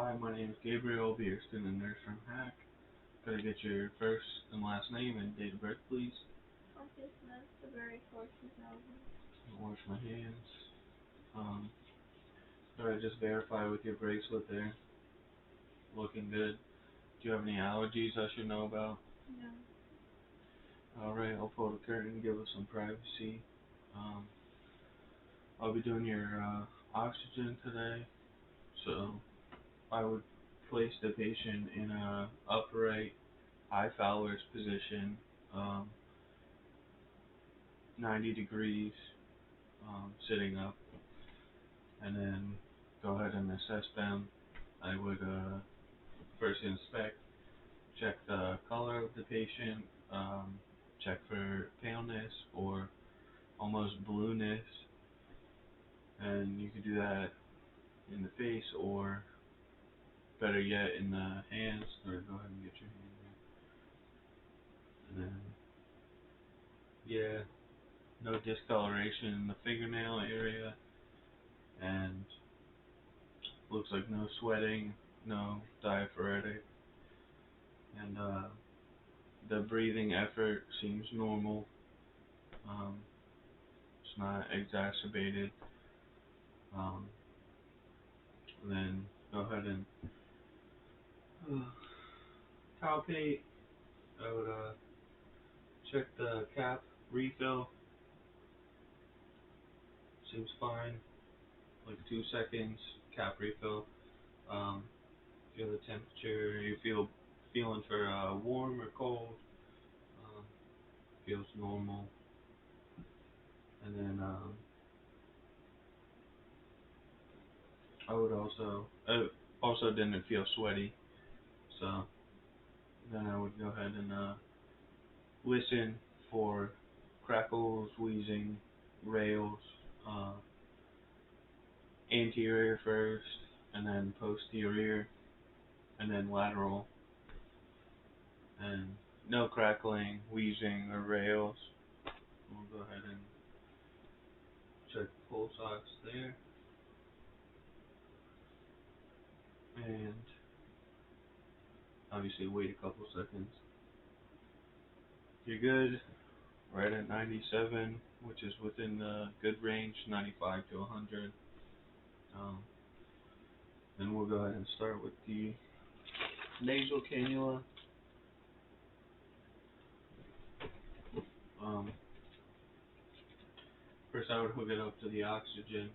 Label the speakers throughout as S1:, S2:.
S1: Hi, my name is Gabriel. I'll be your student nurse from Hack. Could I get your first and last name and date of birth, please?
S2: Sophia Smith, February 4th, 2000.
S1: I'll wash my hands. Um, could I just verify with your bracelet there? Looking good. Do you have any allergies I should know about?
S2: No.
S1: Alright, I'll pull the curtain, give us some privacy. Um, I'll be doing your oxygen today, so I would place the patient in a upright, high Fowler's position, um, 90 degrees, sitting up, and then go ahead and assess them. I would first inspect, check the color of the patient, check for paleness or almost blueness, and you could do that in the face or better yet in the hands, or go ahead and get your hand there. And then, yeah, no discoloration in the fingernail area, and looks like no sweating, no diaphoretic, and the breathing effort seems normal. Um, it's not exacerbated. Um, and then go ahead and uh, palpate. I would check the cap refill. Seems fine. Like 2 seconds. Cap refill. Um, feel the temperature. You feeling for warm or cold. Um, feels normal. And then I would also didn't feel sweaty. So then I would go ahead and listen for crackles, wheezing, rails, uh, anterior first, and then posterior, and then lateral, and no crackling, wheezing, or rails. We'll go ahead and check the pulse ox there, and obviously wait a couple seconds. You're good, right at 97, which is within the good range, 95 to 100. Um, then we'll go ahead and start with the nasal cannula. Um, First, I would hook it up to the oxygen.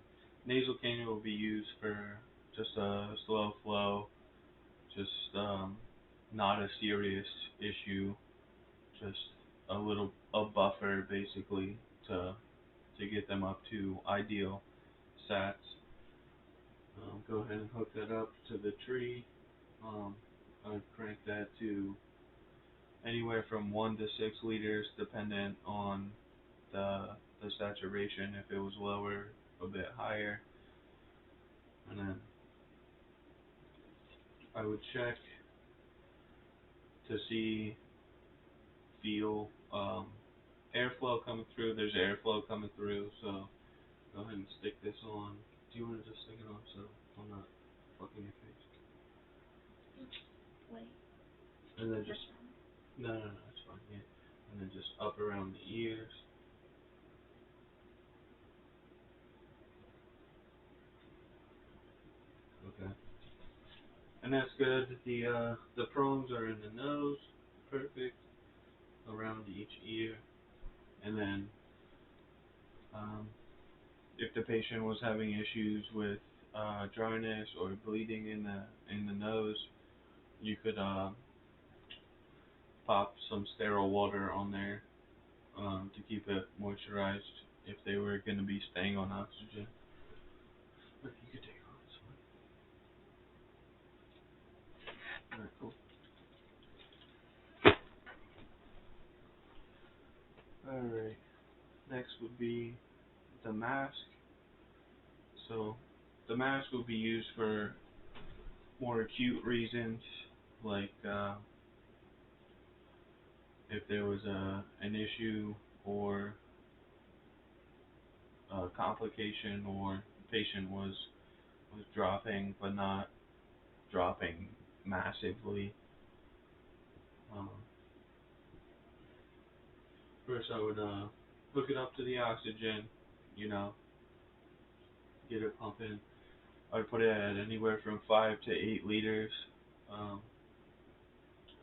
S1: Nasal cannula will be used for just a slow flow, just not a serious issue, just a buffer basically to get them up to ideal sats. Go ahead and hook that up to the tree. Um, I would crank that to anywhere from 1 to 6 liters, dependent on the the saturation. If it was lower, a bit higher, and then I would check to feel airflow coming through. There's airflow coming through, so go ahead and stick this on. Do you want to just stick it on so I'm not fucking your face?
S2: Wait.
S1: And then just no, it's fine. Yeah, and then just up around the ears. Okay, and that's good. The prongs are in the nose, perfect, around each ear, and then um, if the patient was having issues with dryness or bleeding in the nose, you could pop some sterile water on there to keep it moisturized if they were going to be staying on oxygen. But you could take on this one. Alright, cool. Alright, next would be the mask. So the mask would be used for more acute reasons, like if there was an issue or a complication, or the patient was dropping but not dropping massively. Um, First, I would hook it up to the oxygen, you know, get it pumping. I'd put it at anywhere from 5 to 8 liters, um,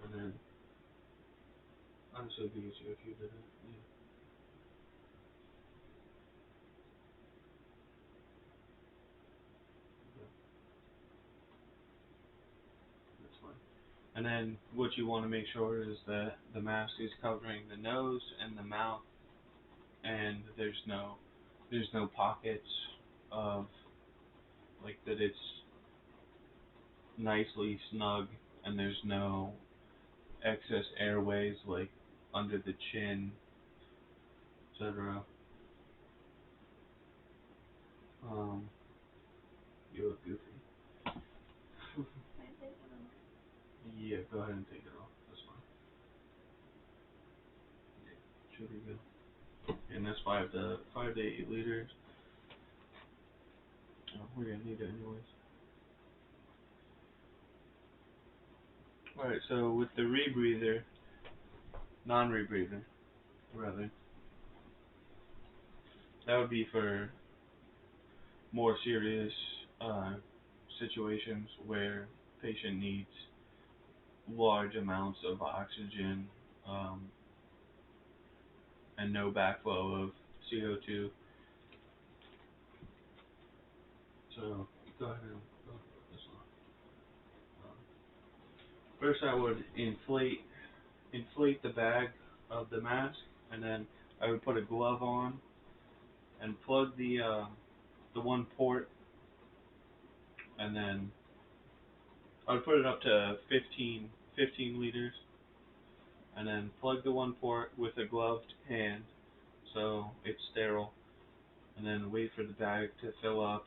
S1: and then honestly, it'd be easier if you did it. Yeah. Yeah, that's fine. And then what you want to make sure is that the mask is covering the nose and the mouth, and there's no pockets of like that. It's nicely snug, and there's no excess airways like under the chin, etc. Um, you look goofy.
S2: Can I take it off?
S1: Yeah, go ahead and take it off. That's fine. Yeah, should be good. And that's 5 to 8 liters. Oh, we're gonna need it anyways. Alright, so with the rebreather, non-rebreather, rather, that would be for more serious uh, situations where patient needs large amounts of oxygen um, and no backflow of CO2. So go ahead and put this on. First, I would inflate the bag of the mask, and then I would put a glove on and plug the one port, and then I would put it up to 15 liters, and then plug the one port with a gloved hand so it's sterile, and then wait for the bag to fill up,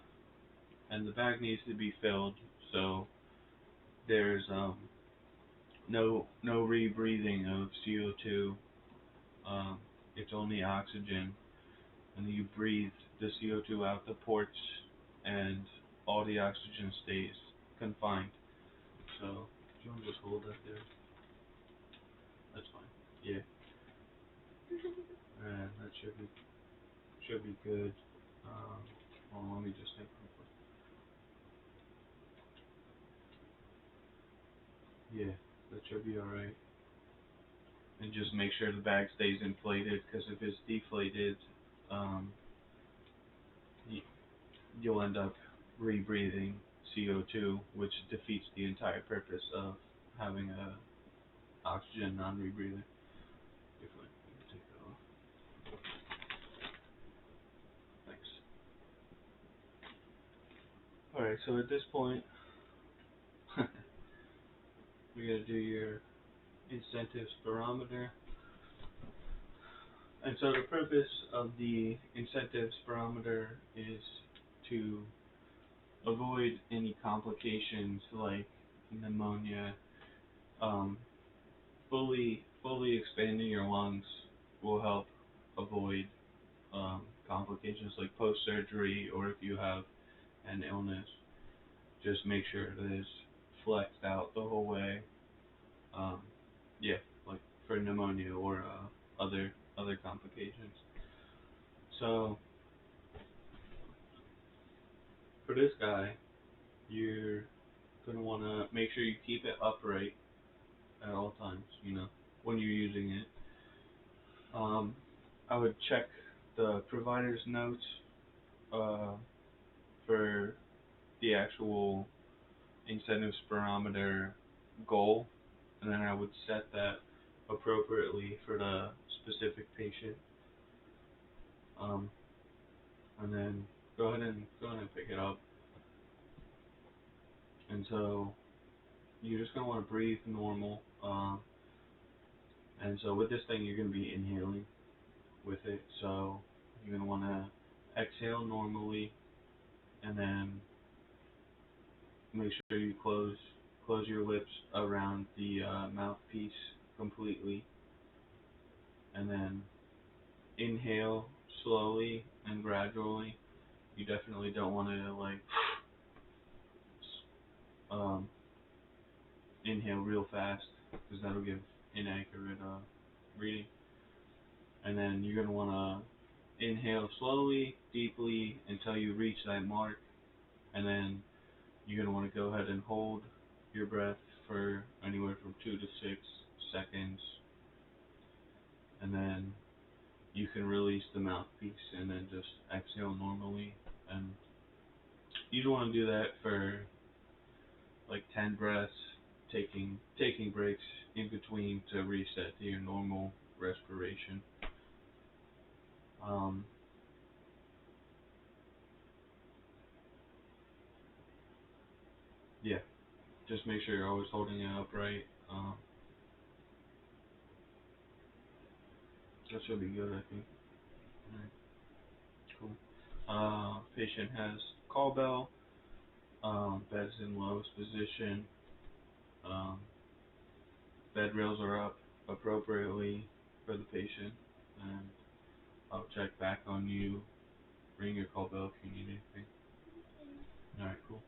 S1: and the bag needs to be filled so there's no rebreathing of CO2. Um, it's only oxygen, and you breathe the CO2 out the ports, and all the oxygen stays confined. So, do you want to just hold that there? That's fine. Yeah, and that should be good. Um, hold on, let me just think real quick. Yeah, that should be alright. And just make sure the bag stays inflated, because if it's deflated, um, you'll end up rebreathing CO2, which defeats the entire purpose of having a oxygen non-rebreather. If I can take that off. Thanks. Alright, so at this point, we're going to do your incentive spirometer. And so the purpose of the incentive spirometer is to avoid any complications like pneumonia. Um, fully expanding your lungs will help avoid complications like post-surgery, or if you have an illness, just make sure that it's flexed out the whole way. Um, yeah, like for pneumonia or other complications. So for this guy, you're gonna wanna make sure you keep it upright at all times. When you're using it. Um, I would check the provider's notes uh, for the actual incentive spirometer goal, and then I would set that appropriately for the specific patient. Um, and then go ahead and pick it up. And so you're just gonna want to breathe normal. And so with this thing, you're gonna be inhaling with it. So you're gonna want to exhale normally, and then make sure you close your lips around the mouthpiece completely, and then inhale slowly and gradually. You definitely don't want to um, inhale real fast, because that'll give inaccurate reading. And then you're going to want to inhale slowly, deeply, until you reach that mark. And then you're going to want to go ahead and hold your breath for anywhere from 2 to 6 seconds. And then you can release the mouthpiece and then just exhale normally. And you don't want to do that for like 10 breaths, taking breaks in between to reset to your normal respiration. Yeah, just make sure you're always holding it upright. That should be good, I think. Alright, cool. Patient has call bell. Bed's in lowest position. Um, bed rails are up appropriately for the patient, and I'll check back on you. Ring your call bell if you need anything. Alright, cool.